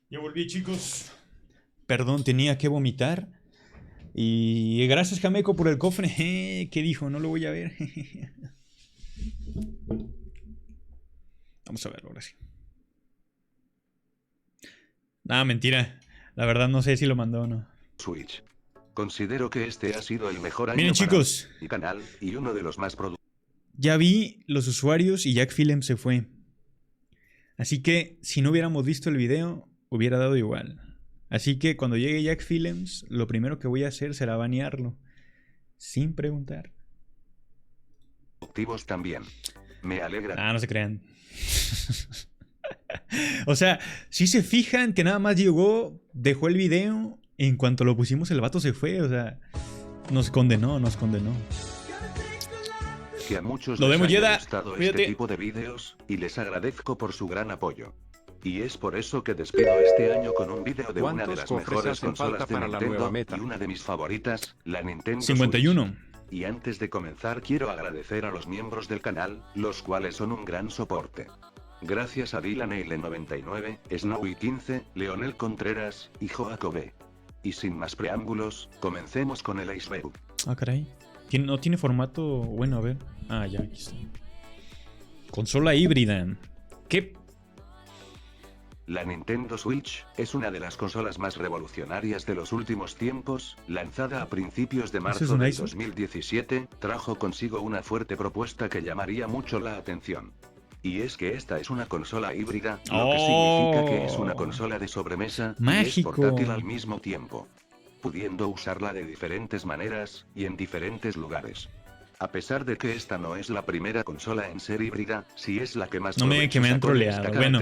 Ya volví, chicos. Perdón, tenía que vomitar. Y gracias, Jameco, por el cofre. ¿Qué dijo? No lo voy a ver. Vamos a verlo ahora sí. Nada, mentira. La verdad no sé si lo mandó o no. Switch. Considero que este ha sido el mejor año Miren, para chicos. mi canal y uno de los más productivos. Ya vi los usuarios y Jack Phillem se fue. Así que si no hubiéramos visto el video, hubiera dado igual. Así que cuando llegue Jack Phillems, lo primero que voy a hacer será banearlo. Sin preguntar. También. Me alegra. Ah, no se crean. O sea, si se fijan que nada más llegó, dejó el video, en cuanto lo pusimos el vato se fue, o sea, nos condenó. Que a muchos Lo les vemos, haya Yeda. gustado Cuídate. este tipo de vídeos, y les agradezco por su gran apoyo. Y es por eso que despido este año con un vídeo de una de las mejores consolas de Nintendo y una de mis favoritas, la Nintendo 51. Switch. Y antes de comenzar quiero agradecer a los miembros del canal, los cuales son un gran soporte. Gracias a Dylan99, Snowy15, Leonel Contreras, y Joacobe. Y sin más preámbulos, comencemos con el iceberg. Ah, caray. No tiene formato. Bueno, a ver. Ah, ya, aquí está. Consola híbrida. ¿Qué? La Nintendo Switch es una de las consolas más revolucionarias de los últimos tiempos, lanzada a principios de marzo del 2017, trajo consigo una fuerte propuesta que llamaría mucho la atención. Y es que esta es una consola híbrida, lo que significa que es una consola de sobremesa Mágico. y es portátil al mismo tiempo, pudiendo usarla de diferentes maneras y en diferentes lugares. A pesar de que esta no es la primera consola en ser híbrida, sí es la que más que me han troleado. Bueno,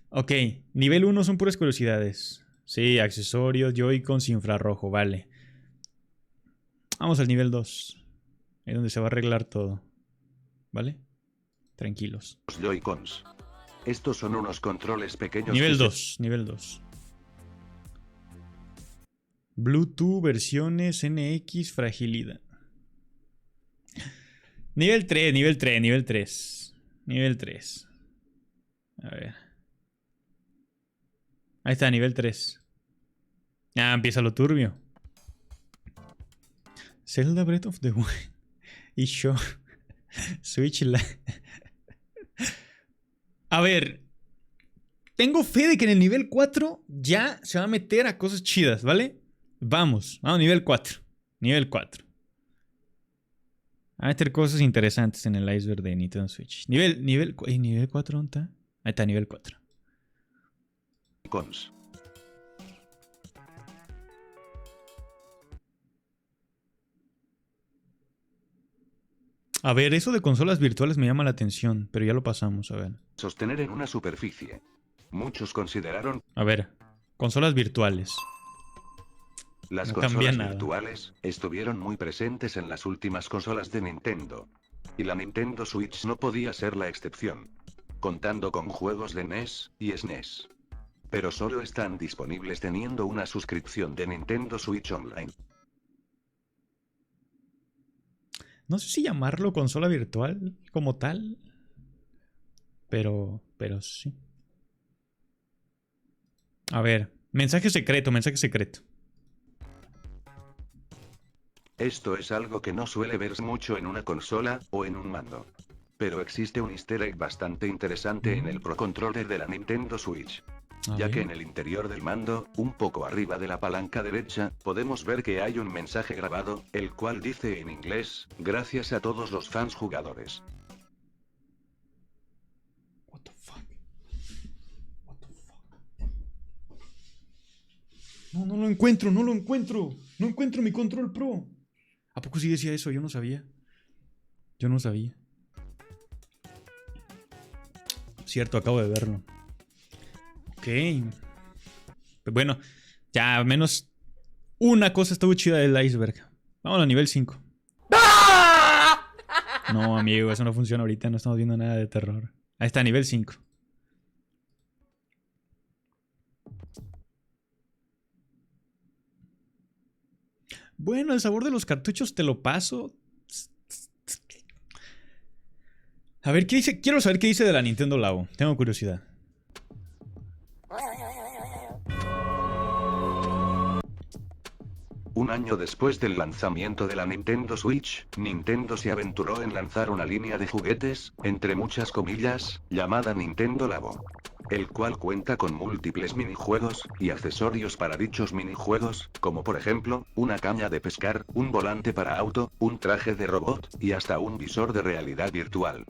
ok, nivel 1 son puras curiosidades. Sí, accesorios, Joy-Cons, infrarrojo, vale. Vamos al nivel 2. Ahí donde se va a arreglar todo. ¿Vale? Tranquilos. Los Joy-Cons. Estos son unos controles pequeños. Nivel 2, nivel 2. Bluetooth, versiones, NX, fragilidad. Nivel 3, nivel 3, nivel 3. Nivel 3. A ver. Ahí está, nivel 3. Ah, empieza lo turbio. Zelda Breath of the Wild. Y yo. Switch Lite. A ver. Tengo fe de que en el nivel 4 ya se va a meter a cosas chidas, ¿vale? Vamos, nivel 4. Nivel 4. A meter cosas interesantes en el iceberg de Nintendo Switch. Nivel 4, ¿dónde está? Ahí está, nivel 4. Cons. A ver, eso de consolas virtuales me llama la atención, pero ya lo pasamos, a ver. Sostener en una superficie. Muchos consideraron... A ver, consolas virtuales. Las consolas virtuales estuvieron muy presentes en las últimas consolas de Nintendo. Y la Nintendo Switch no podía ser la excepción. Contando con juegos de NES y SNES. Pero solo están disponibles teniendo una suscripción de Nintendo Switch Online. No sé si llamarlo consola virtual como tal. Pero sí. A ver, mensaje secreto. Esto es algo que no suele verse mucho en una consola, o en un mando. Pero existe un easter egg bastante interesante en el Pro Controller de la Nintendo Switch. Ya que en el interior del mando, un poco arriba de la palanca derecha, podemos ver que hay un mensaje grabado, el cual dice en inglés, gracias a todos los fans jugadores. What the fuck? No lo encuentro. No encuentro mi control Pro. ¿A poco sí decía eso? Yo no sabía. Cierto, acabo de verlo. Ok. Pues bueno, ya al menos una cosa estuvo chida del iceberg. Vamos a nivel 5. No, amigo, eso no funciona ahorita. No estamos viendo nada de terror. Ahí está, nivel 5. Bueno, el sabor de los cartuchos te lo paso. A ver, ¿qué dice? Quiero saber qué dice de la Nintendo Labo. Tengo curiosidad. Un año después del lanzamiento de la Nintendo Switch, Nintendo se aventuró en lanzar una línea de juguetes, entre muchas comillas, llamada Nintendo Labo, el cual cuenta con múltiples minijuegos y accesorios para dichos minijuegos, como por ejemplo, una caña de pescar, un volante para auto, un traje de robot, y hasta un visor de realidad virtual.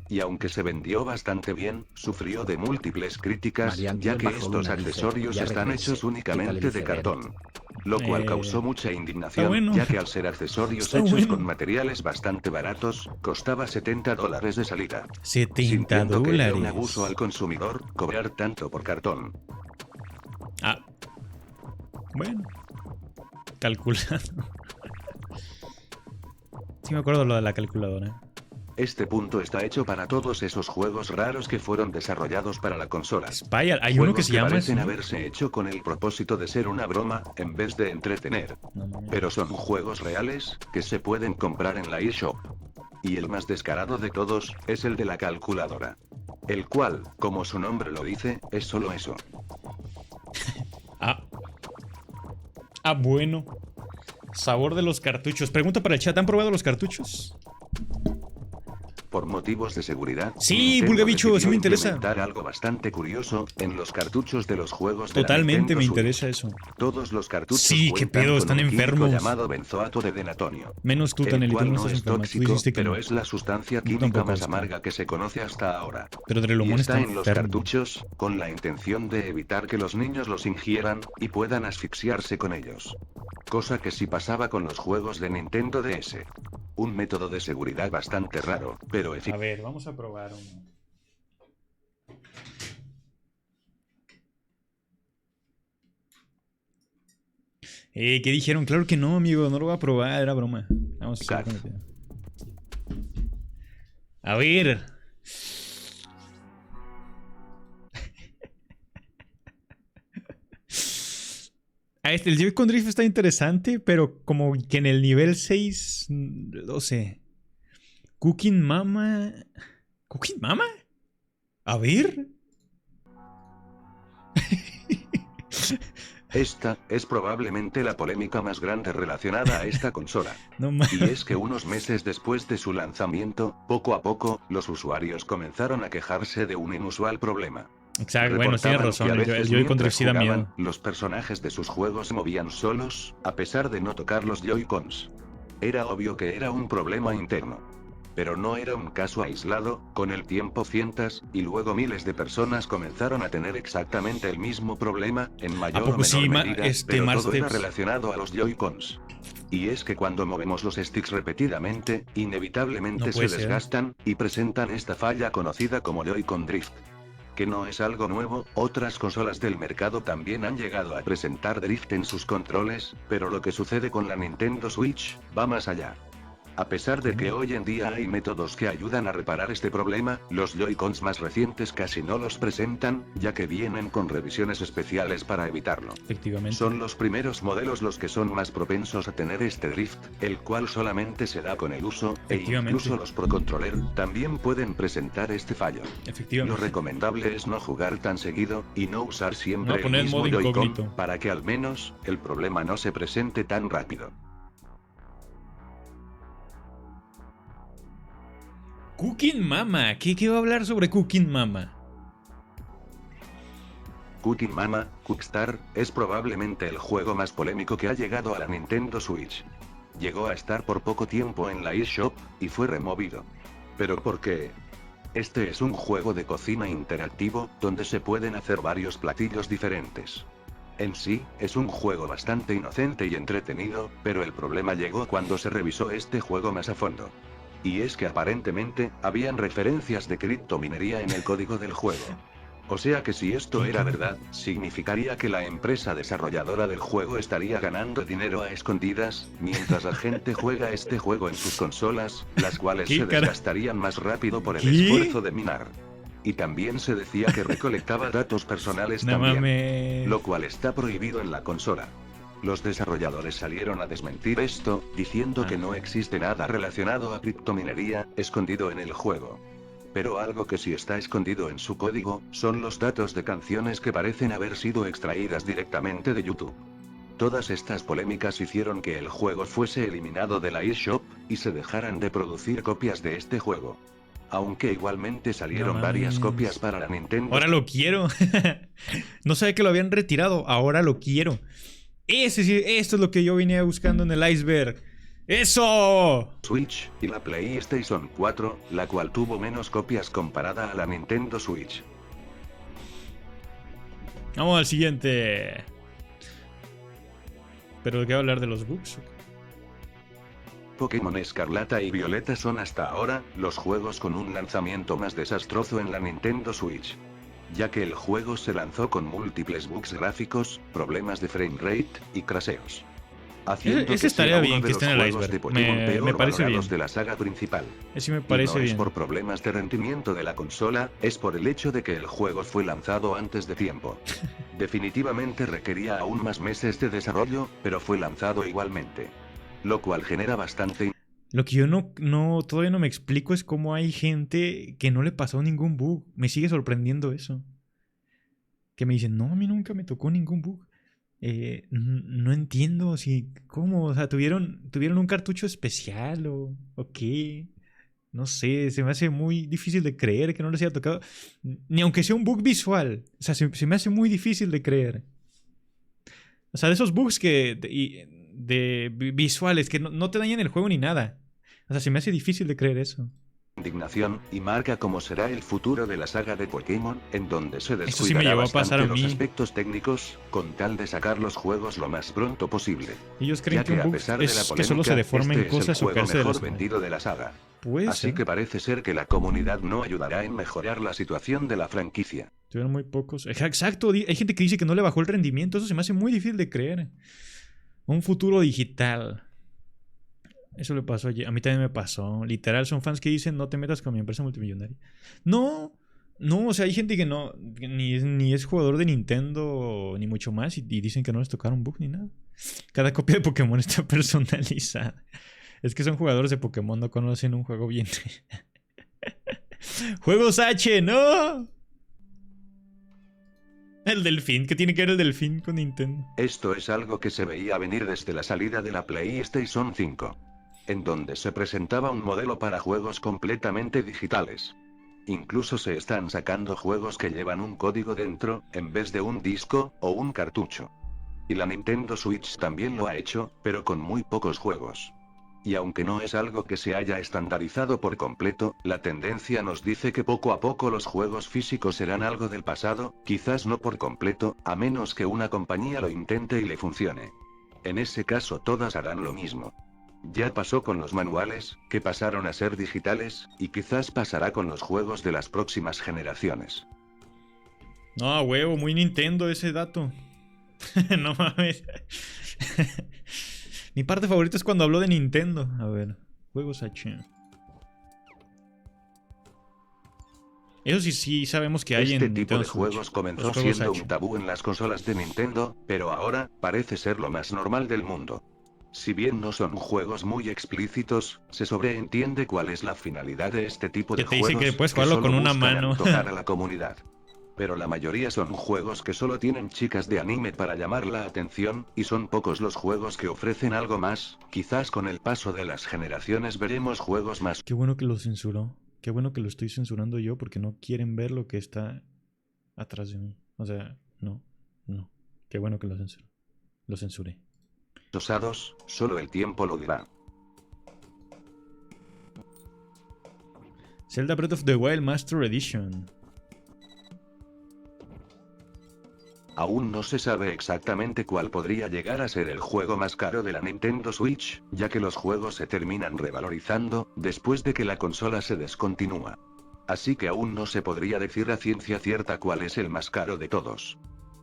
Y aunque se vendió bastante bien, sufrió de múltiples críticas, ya que estos accesorios están hechos únicamente de cartón. Lo cual causó mucha indignación, ya que al ser accesorios hechos con materiales bastante baratos, costaba $70 de salida. Sintiendo que era un abuso al consumidor, cobrar tanto por cartón. Ah. Bueno. Calculando. Sí me acuerdo lo de la calculadora. Este punto está hecho para todos esos juegos raros que fueron desarrollados para la consola. Spyal, hay uno que se llama parecen haberse hecho con el propósito de ser una broma, en vez de entretener. Pero son juegos reales, que se pueden comprar en la eShop. Y el más descarado de todos, es el de la calculadora. El cual, como su nombre lo dice, es solo eso. Bueno. Sabor de los cartuchos. Pregunta para el chat, ¿han probado los cartuchos? Por motivos de seguridad, sí, Pulgabicho, sí me interesa. Algo bastante curioso en los cartuchos de los juegos. Totalmente me interesa eso. Todos los cartuchos. Sí, qué pedo, están enfermos. Llamado benzoato de denatonio. Menos tú, Tanelito, no es tóxico, pero es la sustancia química más amarga que se conoce hasta ahora. Pero Drelomón está en los cartuchos, con la intención de evitar que los niños los ingieran y puedan asfixiarse con ellos. Cosa que sí pasaba con los juegos de Nintendo DS. Un método de seguridad bastante raro, pero eficaz. A ver, vamos a probar uno. ¿Qué dijeron? Claro que no, amigo, no lo voy a probar, era broma. Vamos a hacer. A ver. El Joy-Con Drift está interesante, pero como que en el nivel 6, no sé. Cooking Mama. ¿Cooking Mama? A ver. Esta es probablemente la polémica más grande relacionada a esta consola. No y es que unos meses después de su lanzamiento, poco a poco, los usuarios comenzaron a quejarse de un inusual problema. Exacto, bueno, tienes razón, el Joy-Con Drift sí da miedo. Los personajes de sus juegos se movían solos, a pesar de no tocar los Joy-Cons. Era obvio que era un problema interno. Pero no era un caso aislado, con el tiempo cientos, y luego miles de personas comenzaron a tener exactamente el mismo problema, en mayor o menor medida, pero todo era relacionado a los Joy-Cons. Y es que cuando movemos los sticks repetidamente, inevitablemente se desgastan, y presentan esta falla conocida como Joy-Con Drift. Que no es algo nuevo, otras consolas del mercado también han llegado a presentar drift en sus controles, pero lo que sucede con la Nintendo Switch, va más allá. A pesar de que hoy en día hay métodos que ayudan a reparar este problema, los Joy-Cons más recientes casi no los presentan, ya que vienen con revisiones especiales para evitarlo. Efectivamente. Son los primeros modelos los que son más propensos a tener este drift, el cual solamente se da con el uso, e incluso los Pro Controller también pueden presentar este fallo. Lo recomendable es no jugar tan seguido, y no usar siempre el mismo Joy-Con, para que al menos, el problema no se presente tan rápido. Cooking Mama, ¿qué va a hablar sobre Cooking Mama? Cooking Mama, Cookstar, es probablemente el juego más polémico que ha llegado a la Nintendo Switch. Llegó a estar por poco tiempo en la eShop, y fue removido. ¿Pero por qué? Este es un juego de cocina interactivo, donde se pueden hacer varios platillos diferentes. En sí, es un juego bastante inocente y entretenido, pero el problema llegó cuando se revisó este juego más a fondo. Y es que aparentemente, habían referencias de criptominería en el código del juego. O sea que si esto era verdad, significaría que la empresa desarrolladora del juego estaría ganando dinero a escondidas, mientras la gente juega este juego en sus consolas, las cuales se desgastarían más rápido por el esfuerzo de minar. Y también se decía que recolectaba datos personales también, lo cual está prohibido en la consola. Los desarrolladores salieron a desmentir esto, diciendo que no existe nada relacionado a criptominería escondido en el juego. Pero algo que sí está escondido en su código, son los datos de canciones que parecen haber sido extraídas directamente de YouTube. Todas estas polémicas hicieron que el juego fuese eliminado de la eShop, y se dejaran de producir copias de este juego. Aunque igualmente salieron No varias mames. copias para la Nintendo. Ahora lo quiero. No sabía que lo habían retirado. Ahora lo quiero. Esto es lo que yo venía buscando en el iceberg. ¡Eso! Switch, y la PlayStation 4, la cual tuvo menos copias comparada a la Nintendo Switch. Vamos al siguiente. ¿Pero qué hablar de los bugs? Pokémon Escarlata y Violeta son hasta ahora los juegos con un lanzamiento más desastroso en la Nintendo Switch. Ya que el juego se lanzó con múltiples bugs gráficos, problemas de frame rate y crasheos. Haciendo Ese que estaría sea bien uno de que los esté en el juegos de iceberg. Pokémon peor Me parece valorados bien. de la saga principal. Ese me Y parece no es bien. por problemas de rendimiento de la consola, es por el hecho de que el juego fue lanzado antes de tiempo. Definitivamente requería aún más meses de desarrollo, pero fue lanzado igualmente. Lo cual genera bastante... Lo que yo todavía no me explico es cómo hay gente que no le pasó ningún bug. Me sigue sorprendiendo eso. Que me dicen, no, a mí nunca me tocó ningún bug. No entiendo si... ¿Cómo? O sea, ¿tuvieron un cartucho especial o qué? No sé, se me hace muy difícil de creer que no les haya tocado. Ni aunque sea un bug visual. O sea, se me hace muy difícil de creer. O sea, de esos bugs visuales que no te dañan el juego ni nada. O sea, se me hace difícil de creer eso. indignación, y marca cómo será el futuro de la saga de Pokémon, en donde se Eso sí me descuidará llegó a pasar bastante a los mí. aspectos técnicos, con tal de sacar los juegos lo más pronto posible. Ellos creen Ya que un a bug pesar de la es que polémica, solo se deformen este es el cosas o juego caerse de mejor las... vendido de la saga. Puede Así ser. que parece ser que la comunidad no ayudará en mejorar la situación de la franquicia. Tuvieron muy pocos. Exacto, hay gente que dice que no le bajó el rendimiento. Eso se me hace muy difícil de creer. Un futuro digital. Eso le pasó a mí también me pasó. Literal, son fans que dicen no te metas con mi empresa multimillonaria. No, o sea, hay gente que no que ni es jugador de Nintendo ni mucho más y dicen que no les tocaron bug ni nada. Cada copia de Pokémon está personalizada. Es que son jugadores de Pokémon, no conocen un juego bien. ¡Juegos H! ¡No! El delfín, ¿qué tiene que ver el delfín con Nintendo? Esto es algo que se veía venir desde la salida de la PlayStation 5. En donde se presentaba un modelo para juegos completamente digitales. Incluso se están sacando juegos que llevan un código dentro, en vez de un disco o un cartucho. Y la Nintendo Switch también lo ha hecho, pero con muy pocos juegos. Y aunque no es algo que se haya estandarizado por completo, la tendencia nos dice que poco a poco los juegos físicos serán algo del pasado, quizás no por completo, a menos que una compañía lo intente y le funcione. En ese caso todas harán lo mismo. Ya pasó con los manuales, que pasaron a ser digitales, y quizás pasará con los juegos de las próximas generaciones. No, huevo, muy Nintendo ese dato. No mames. Mi parte favorita es cuando habló de Nintendo. A ver, juegos H. Eso sí sabemos que hay Este en tipo Nintendo de Switch. juegos comenzó Los juegos siendo H. un tabú en las consolas de Nintendo, pero ahora, parece ser lo más normal del mundo. Si bien no son juegos muy explícitos, se sobreentiende cuál es la finalidad de este tipo de Que te dice juegos, que puedes jugarlo solo con una buscan mano. antojar a la comunidad. Pero la mayoría son juegos que solo tienen chicas de anime para llamar la atención, y son pocos los juegos que ofrecen algo más. Quizás con el paso de las generaciones veremos juegos más. Qué bueno que lo censuró. Qué bueno que lo estoy censurando yo porque no quieren ver lo que está atrás de mí. O sea, no. Qué bueno que lo censuró. Lo censuré. Osados, solo el tiempo lo dirá. Zelda Breath of the Wild Master Edition. Aún no se sabe exactamente cuál podría llegar a ser el juego más caro de la Nintendo Switch, ya que los juegos se terminan revalorizando, después de que la consola se descontinúa. Así que aún no se podría decir a ciencia cierta cuál es el más caro de todos.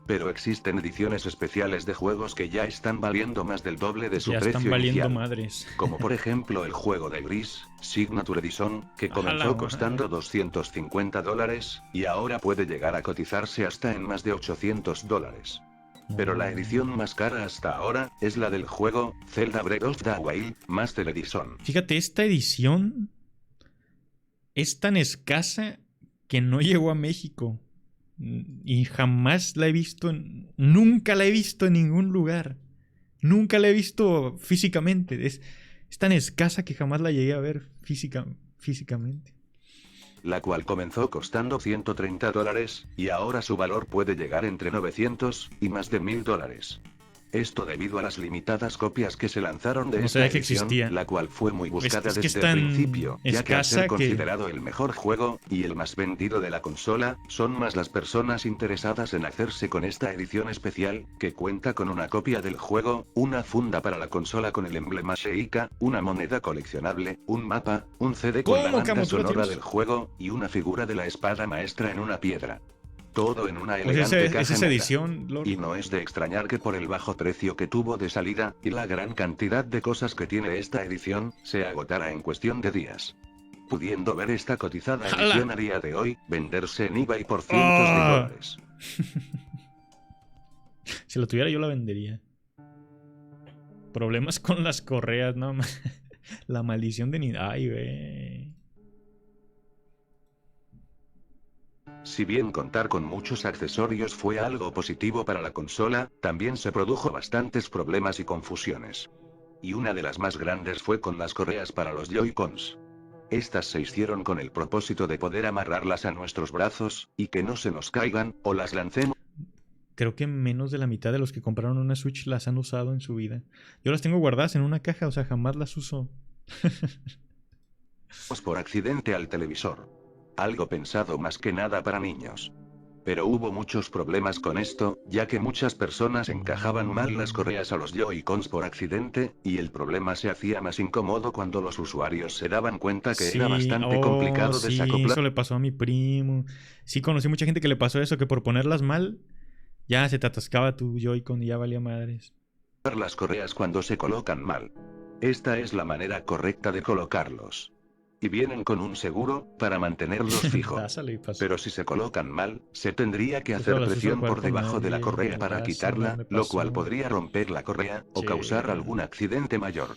Pero existen ediciones especiales de juegos que ya están valiendo más del doble de su Ya precio están valiendo inicial. madres. Como por ejemplo el juego de Gris, Signature Edition, que A la comenzó madre. costando $250, y ahora puede llegar a cotizarse hasta en más de $800. Pero la edición más cara hasta ahora, es la del juego, Zelda Breath of the Wild, Master Edition. Fíjate, esta edición es tan escasa que no llegó a México. Y jamás la he visto, nunca la he visto en ningún lugar. Nunca la he visto físicamente. Es tan escasa que jamás la llegué a ver físicamente. La cual comenzó costando $130 y ahora su valor puede llegar entre 900 y más de $1000. Esto debido a las limitadas copias que se lanzaron de No esta sabía que edición, existía. la cual fue muy buscada Es que es desde el tan principio, ya que al ser escasa que... considerado el mejor juego y el más vendido de la consola, son más las personas interesadas en hacerse con esta edición especial, que cuenta con una copia del juego, una funda para la consola con el emblema Sheikah, una moneda coleccionable, un mapa, un CD con la ¿Cómo, banda Camo? ¿Tú lo sonora tienes? del juego, y una figura de la espada maestra en una piedra. Todo en una O sea, elegante es caja esa negra. edición, Lord. Y no es de extrañar que por el bajo precio que tuvo de salida, y la gran cantidad de cosas que tiene esta edición, se agotara en cuestión de días. Pudiendo ver esta cotizada edición ¡Hala! a día de hoy, venderse en eBay por cientos de ¡Ah! dólares. Si la tuviera yo la vendería. Problemas con las correas, no. La maldición de Ay, güey. Si bien contar con muchos accesorios fue algo positivo para la consola, también se produjo bastantes problemas y confusiones. Y una de las más grandes fue con las correas para los Joy-Cons. Estas se hicieron con el propósito de poder amarrarlas a nuestros brazos, y que no se nos caigan, o las lancemos Creo que menos de la mitad de los que compraron una Switch las han usado en su vida. Yo las tengo guardadas en una caja, o sea, jamás las uso. por accidente al televisor. Algo pensado más que nada para niños. Pero hubo muchos problemas con esto, ya que muchas personas encajaban mal las correas a los Joy-Cons por accidente, y el problema se hacía más incómodo cuando los usuarios se daban cuenta que era Sí, bastante oh, complicado sí, desacoplar eso le pasó a mi primo. Sí, conocí mucha gente que le pasó eso, que por ponerlas mal, ya se te atascaba tu Joy-Con y ya valía madres. las correas cuando se colocan mal. Esta es la manera correcta de colocarlos. Y vienen con un seguro, para mantenerlos fijo. Dásale y pasó. Pero si se colocan mal, se tendría que Yo solo hacer las uso para presión jugar por con debajo de la correa alguien. para Dásela, quitarla, me lo cual pasó. podría romper la correa, o causar Che. algún accidente mayor.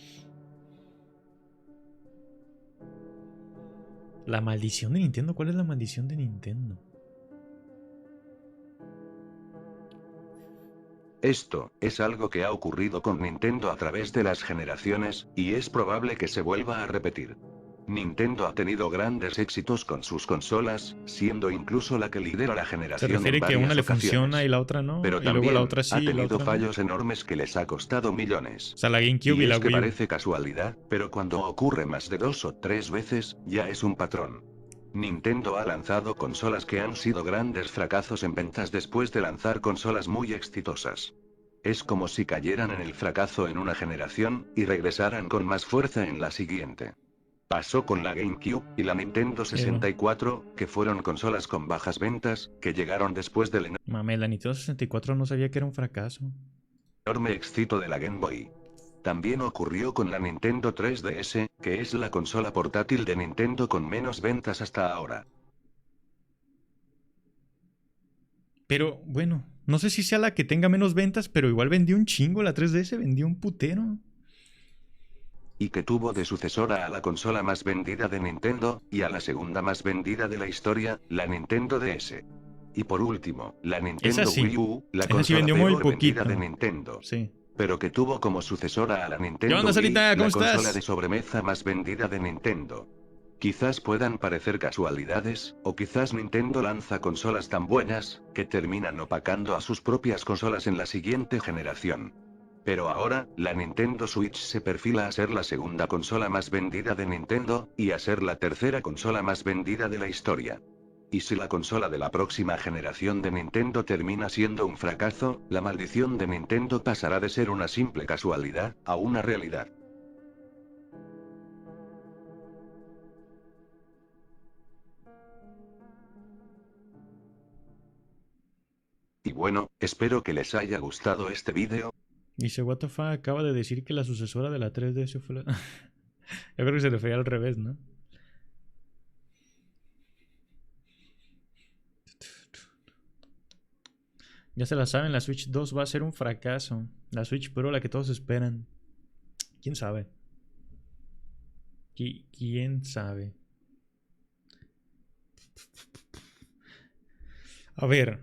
La maldición de Nintendo, ¿cuál es la maldición de Nintendo? Esto es algo que ha ocurrido con Nintendo a través de las generaciones, y es probable que se vuelva a repetir. Nintendo ha tenido grandes éxitos con sus consolas, siendo incluso la que lidera la Se generación en refiere que una varias le funciona y ocasiones. la otra no, Pero y luego la también, otra ha sí y la tenido otra no. fallos enormes que les ha costado millones. O sea, la GameCube Y y la es que Wii U. parece casualidad, pero cuando ocurre más de 2 o 3 veces, ya es un patrón. Nintendo ha lanzado consolas que han sido grandes fracasos en ventas después de lanzar consolas muy exitosas. Es como si cayeran en el fracaso en una generación, y regresaran con más fuerza en la siguiente. Pasó con la GameCube y la Nintendo Sí, bueno. 64, que fueron consolas con bajas ventas, que llegaron después del Mame, la Nintendo 64 no sabía que era un fracaso. enorme éxito de la Game Boy. También ocurrió con la Nintendo 3DS, que es la consola portátil de Nintendo con menos ventas hasta ahora. Pero bueno, no sé si sea la que tenga menos ventas, pero igual vendió un chingo la 3DS, vendió un putero. Y que tuvo de sucesora a la consola más vendida de Nintendo, y a la segunda más vendida de la historia, la Nintendo DS. Y por último, la Esa Nintendo sí. Wii U, la Esa sí consola vendió muy peor vendida de poquito. Nintendo. Sí. Pero que tuvo como sucesora a la ¿Qué Nintendo onda, Wii, Sarita? ¿Cómo la consola de estás? sobremesa más vendida de Nintendo. Quizás puedan parecer casualidades, o quizás Nintendo lanza consolas tan buenas, que terminan opacando a sus propias consolas en la siguiente generación. Pero ahora, la Nintendo Switch se perfila a ser la segunda consola más vendida de Nintendo, y a ser la tercera consola más vendida de la historia. Y si la consola de la próxima generación de Nintendo termina siendo un fracaso, la maldición de Nintendo pasará de ser una simple casualidad, a una realidad. Y bueno, espero que les haya gustado este vídeo. Dice, what the fuck, acaba de decir que la sucesora de la 3DS fue la... Yo creo que se refería al revés, ¿no? Ya se la saben, la Switch 2 va a ser un fracaso. La Switch Pro, la que todos esperan. ¿Quién sabe? ¿Quién sabe? A ver.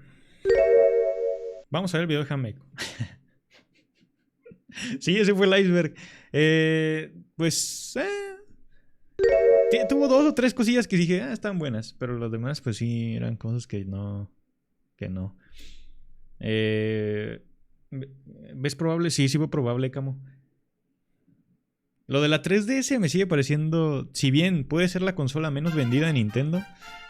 Vamos a ver el video de Jameco. Sí, ese fue el iceberg. Pues... tuvo 2 o 3 cosillas que dije, están buenas. Pero las demás, pues sí, eran cosas que no. Que no. ¿Ves probable? Sí, sí fue probable, Camo. Lo de la 3DS me sigue pareciendo, si bien puede ser la consola menos vendida de Nintendo,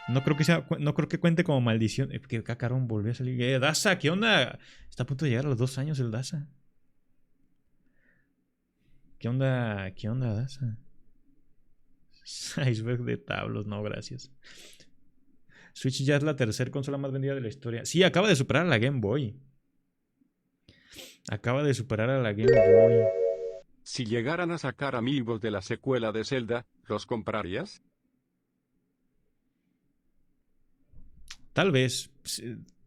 no creo que cuente como maldición. Que cacarón, volvió a salir. Daza, ¿qué onda? Está a punto de llegar a los 2 años el Daza. ¿Qué onda, Daza? Iceberg de tablos, no, gracias. Switch ya es la tercera consola más vendida de la historia. Sí, acaba de superar a la Game Boy. Si llegaran a sacar amigos de la secuela de Zelda, ¿los comprarías? Tal vez.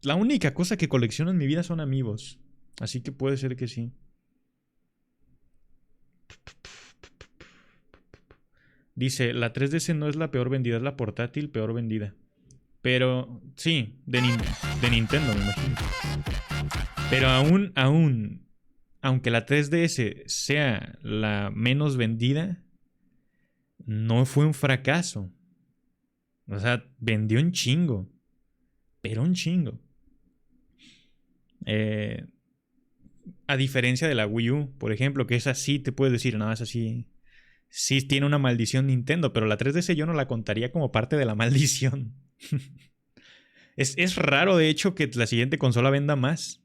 La única cosa que colecciono en mi vida son amigos. Así que puede ser que sí. Dice, la 3DS no es la peor vendida, es la portátil peor vendida. Pero, sí, de Nintendo, me imagino. Pero aunque la 3DS sea la menos vendida, no fue un fracaso. O sea, vendió un chingo. Pero un chingo. A diferencia de la Wii U, por ejemplo, que esa sí te puedes decir, no, esa sí. Sí tiene una maldición Nintendo, pero la 3DS yo no la contaría como parte de la maldición. Es raro, de hecho, que la siguiente consola venda más.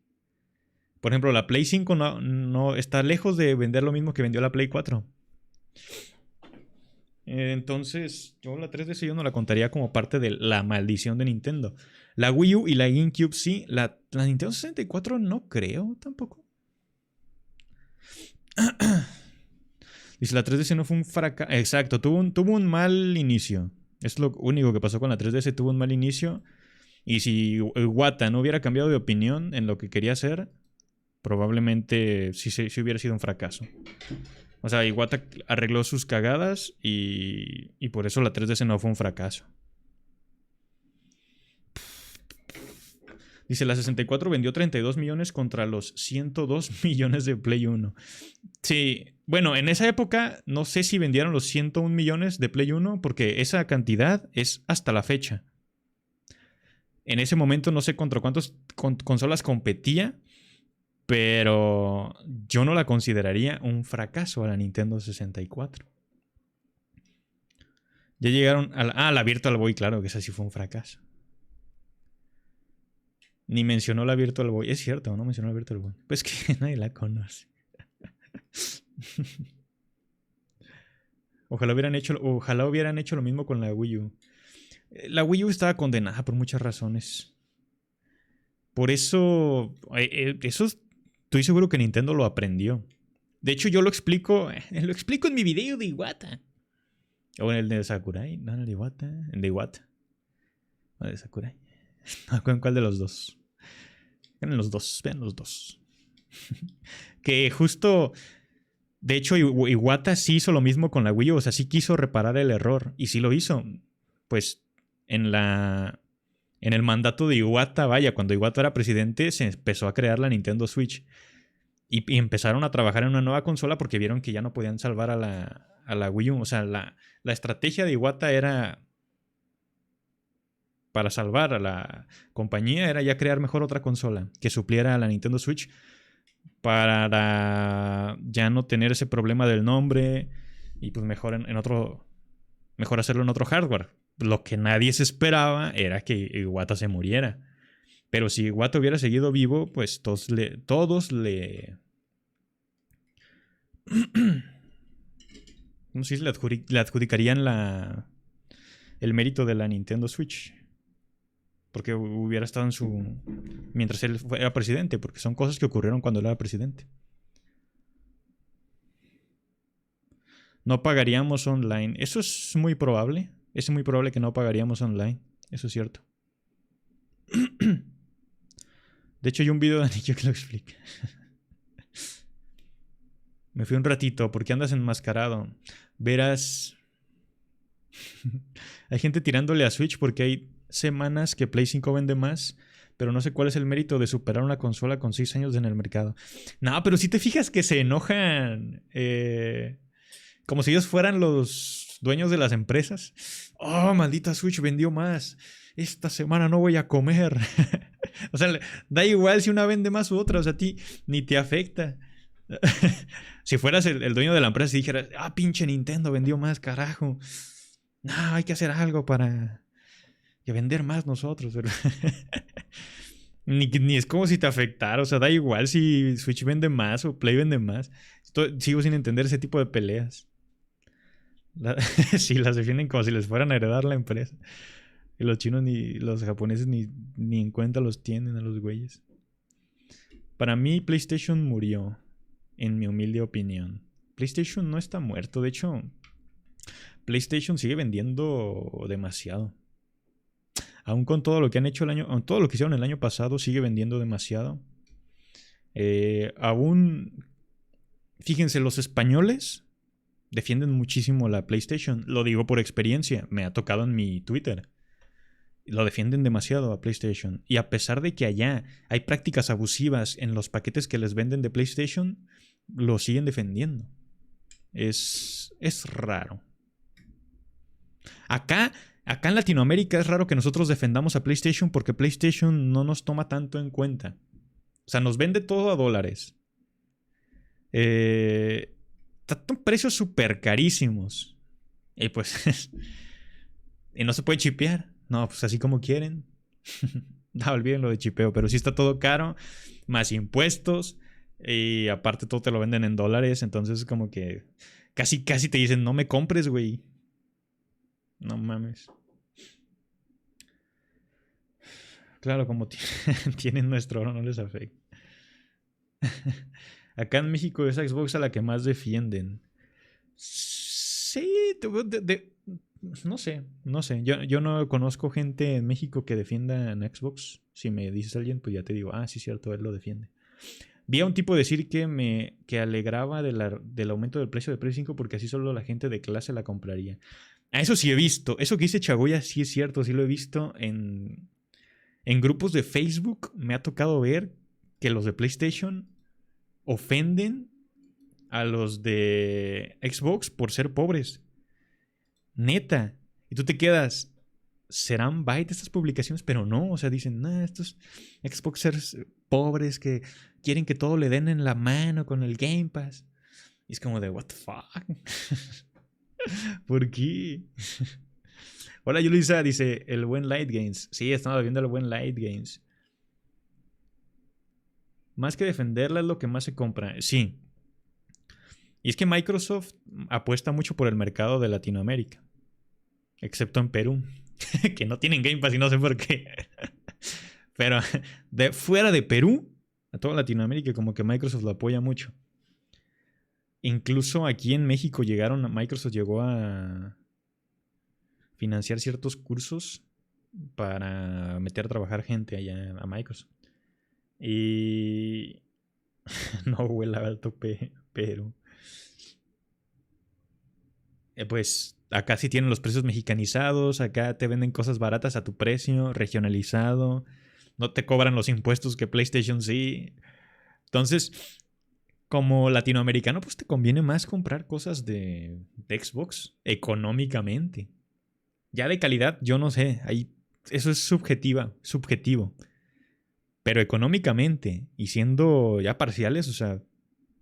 Por ejemplo, la Play 5 no está lejos de vender lo mismo que vendió la Play 4. Entonces, yo la 3DS yo no la contaría como parte de la maldición de Nintendo. La Wii U y la GameCube sí. La Nintendo 64 no creo tampoco. Dice, la 3DS no fue un fracaso. Exacto, tuvo un mal inicio. Es lo único que pasó con la 3DS, tuvo un mal inicio. Y si Iwata no hubiera cambiado de opinión en lo que quería hacer, probablemente sí hubiera sido un fracaso. O sea, Iwata arregló sus cagadas y por eso la 3DS no fue un fracaso. Dice, la 64 vendió 32 millones contra los 102 millones de Play 1. Sí, bueno, en esa época no sé si vendieron los 101 millones de Play 1 porque esa cantidad es hasta la fecha. En ese momento no sé contra cuántas consolas competía, pero yo no la consideraría un fracaso a la Nintendo 64. Ya llegaron a la Virtual Boy, claro que esa sí fue un fracaso. Ni mencionó la Virtual Boy. Es cierto, no mencionó la Virtual Boy. Pues que nadie la conoce. Ojalá hubieran hecho lo mismo con la Wii U. La Wii U estaba condenada por muchas razones. Por eso, estoy seguro que Nintendo lo aprendió. De hecho, yo lo explico en mi video de Iwata. O en el de Sakurai. No, en el de Iwata. En de Iwata. O el de Sakurai. No, ¿en cuál de los dos? Vean los dos. Que justo... De hecho, Iwata sí hizo lo mismo con la Wii U. O sea, sí quiso reparar el error. Y sí lo hizo. Pues en el mandato de Iwata, vaya, cuando Iwata era presidente, se empezó a crear la Nintendo Switch. Y empezaron a trabajar en una nueva consola porque vieron que ya no podían salvar a la Wii U. O sea, la estrategia de Iwata era... Para salvar a la compañía era ya crear mejor otra consola que supliera a la Nintendo Switch para ya no tener ese problema del nombre y pues mejor hacerlo en otro hardware. Lo que nadie se esperaba era que Iwata se muriera. Pero si Iwata hubiera seguido vivo, pues todos le ¿cómo se dice? Le adjudicarían el mérito de la Nintendo Switch. Porque hubiera estado mientras él era presidente, porque son cosas que ocurrieron cuando él era presidente. No pagaríamos online. Eso es muy probable. Es muy probable que no pagaríamos online. Eso es cierto. De hecho, hay un video de Anillo que lo explica. Me fui un ratito. ¿Por qué andas enmascarado? Verás... Hay gente tirándole a Switch porque hay semanas que Play 5 vende más, pero no sé cuál es el mérito de superar una consola con 6 años en el mercado. No, pero si te fijas que se enojan como si ellos fueran los dueños de las empresas. Oh, maldita Switch vendió más. Esta semana no voy a comer. O sea, da igual si una vende más u otra. O sea, a ti ni te afecta. Si fueras el dueño de la empresa y dijeras, ah, pinche Nintendo vendió más, carajo. No, hay que hacer algo para vender más nosotros. Ni es como si te afectara. O sea, da igual si Switch vende más o Play vende más. Sigo sin entender ese tipo de peleas. Sí, las defienden como si les fueran a heredar la empresa. Y los chinos ni los japoneses ni en cuenta los tienen a los güeyes. Para mí, PlayStation murió. En mi humilde opinión. PlayStation no está muerto. De hecho, PlayStation sigue vendiendo demasiado. Aún con todo lo que han hecho todo lo que hicieron el año pasado, sigue vendiendo demasiado. Aún, fíjense, los españoles defienden muchísimo la PlayStation. Lo digo por experiencia. Me ha tocado en mi Twitter. Lo defienden demasiado a PlayStation. Y a pesar de que allá hay prácticas abusivas en los paquetes que les venden de PlayStation, lo siguen defendiendo. Es raro. Acá en Latinoamérica es raro que nosotros defendamos a PlayStation porque PlayStation no nos toma tanto en cuenta. O sea, nos vende todo a dólares. Están precios súper carísimos. Y pues... y no se puede chipear. No, pues así como quieren. No, olviden lo de chipeo. Pero sí está todo caro. Más impuestos. Y aparte todo te lo venden en dólares. Entonces como que... Casi te dicen, no me compres, güey. No mames. Claro, como tienen nuestro oro, no les afecta. Acá en México es Xbox a la que más defienden. Sí, no sé. Yo no conozco gente en México que defienda en Xbox. Si me dices a alguien, pues ya te digo, ah, sí, cierto, él lo defiende. Vi a un tipo decir que alegraba del aumento del precio de Play 5 porque así solo la gente de clase la compraría. Eso sí he visto. Eso que dice Chagoya sí es cierto, sí lo he visto en grupos de Facebook. Me ha tocado ver que los de PlayStation ofenden a los de Xbox por ser pobres. Neta. Y tú te quedas, ¿serán bait estas publicaciones? Pero no, o sea, dicen, nah, estos Xboxers pobres que quieren que todo le den en la mano con el Game Pass. Y es como de, what the fuck. ¿Por qué? Hola, Yulisa, dice, el buen Light Games. Sí, estamos viendo el buen Light Games. Más que defenderla es lo que más se compra. Sí. Y es que Microsoft apuesta mucho por el mercado de Latinoamérica. Excepto en Perú. Que no tienen Game Pass y no sé por qué. Pero fuera de Perú, a toda Latinoamérica, como que Microsoft lo apoya mucho. Incluso aquí en México Microsoft llegó a financiar ciertos cursos para meter a trabajar gente allá a Microsoft. Y no huele alto pero pues acá sí tienen los precios mexicanizados, acá te venden cosas baratas a tu precio, regionalizado, no te cobran los impuestos que PlayStation sí. Entonces, como latinoamericano, pues te conviene más comprar cosas de Xbox económicamente. Ya de calidad, yo no sé, eso es subjetivo. Pero económicamente, y siendo ya parciales, o sea,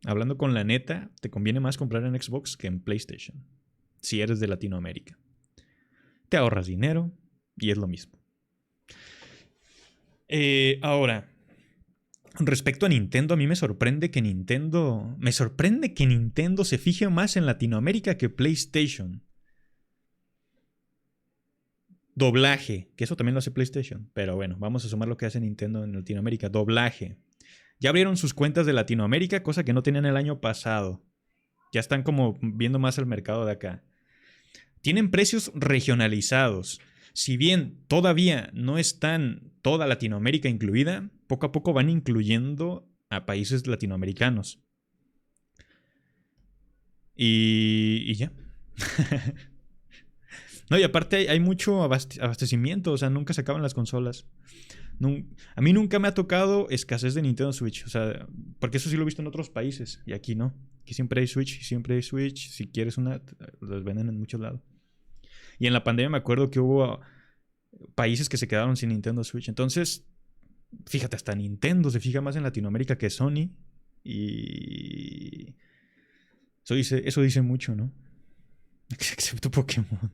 hablando con la neta, te conviene más comprar en Xbox que en PlayStation. Si eres de Latinoamérica. Te ahorras dinero y es lo mismo. Ahora, respecto a Nintendo, a mí me sorprende que Nintendo se fije más en Latinoamérica que PlayStation. Doblaje, que eso también lo hace PlayStation. Pero bueno, vamos a sumar lo que hace Nintendo en Latinoamérica. Doblaje. Ya abrieron sus cuentas de Latinoamérica, cosa que no tenían el año pasado. Ya están como viendo más el mercado de acá. Tienen precios regionalizados. Si bien todavía no están toda Latinoamérica incluida, poco a poco van incluyendo a países latinoamericanos. Y ya. No, y aparte hay mucho abastecimiento, o sea, nunca se acaban las consolas. A mí nunca me ha tocado escasez de Nintendo Switch. O sea, porque eso sí lo he visto en otros países. Y aquí no. Aquí siempre hay Switch. Siempre hay Switch. Si quieres una, los venden en muchos lados. Y en la pandemia me acuerdo que hubo países que se quedaron sin Nintendo Switch. Entonces, fíjate, hasta Nintendo se fija más en Latinoamérica que Sony. Y eso dice mucho, ¿no? Excepto Pokémon.